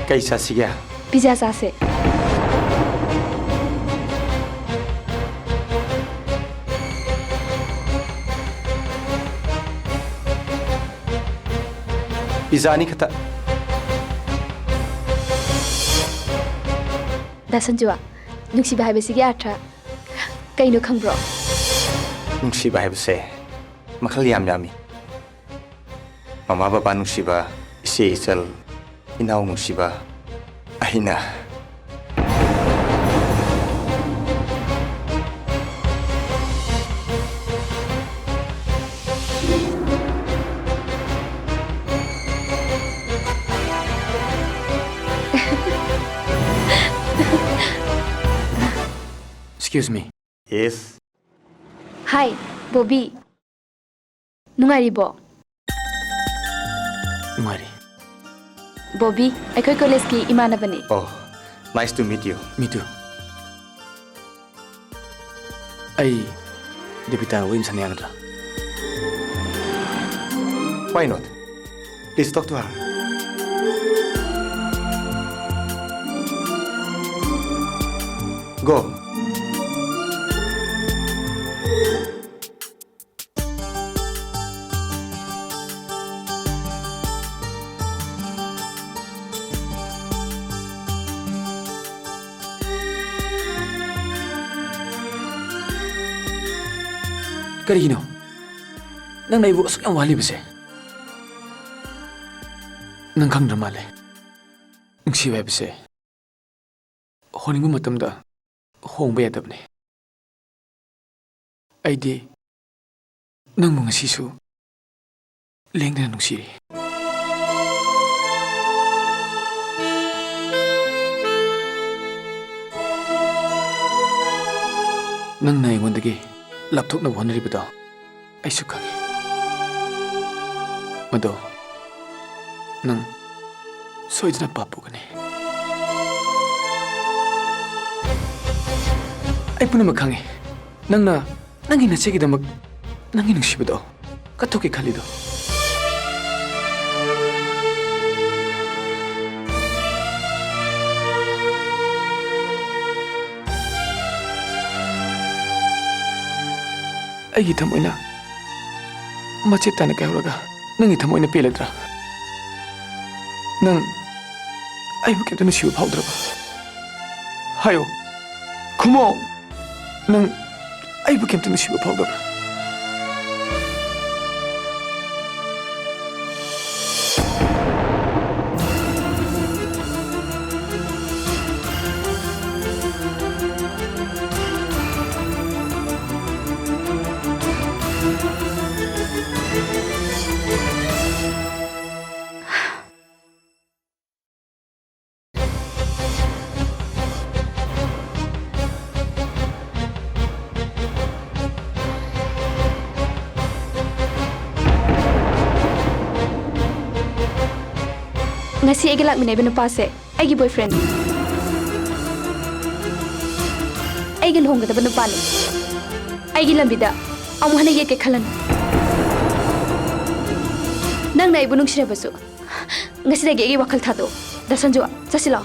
कई चासीगे pizza चासे pizza नहीं खता दासंजुआ नुक्सिबा हाइबसिगे आर्था कइनो खंब्रो नुक्सिबा हाइबसे मखल यामी ममा बाबा नुक्सिबा इसे इचल इनाव नुक्सिबा अहिना Excuse me. Yes. Hi, Bobby. Nungaribo. Nungari. Bobby, aikoy college ki imanabani. Oh, nice to meet you. Me too. Ay, Debita Wim Sanyagadra. Why not? Please talk to her. Go. Karino, nang naibu asuk yang wali bese. Nang kang dramale. Nang siwa bese. Honingu matam da hong ba yadabne. Aidi nang mga sisu leng na nung siri. Nang naingondagi laptop na wonari bito ay sukangi. Mado, nang soy na papu gani. Ay puno magkangi. Nang inasigi da nang inang shibido. Katoki kalido. Ay itamoy na machita na kahuraga nang itamoy na piladra nang ay bakit na siya powdra ba hayo kumo nang ay bakit na siya powdra ngasi ege lak minai benu pase ege boyfriend ege lhong gada benu pale ege lambida amuhana ye ke khalan nang nai bunung shire basu ngasi ege wakal thado dasanjua chasila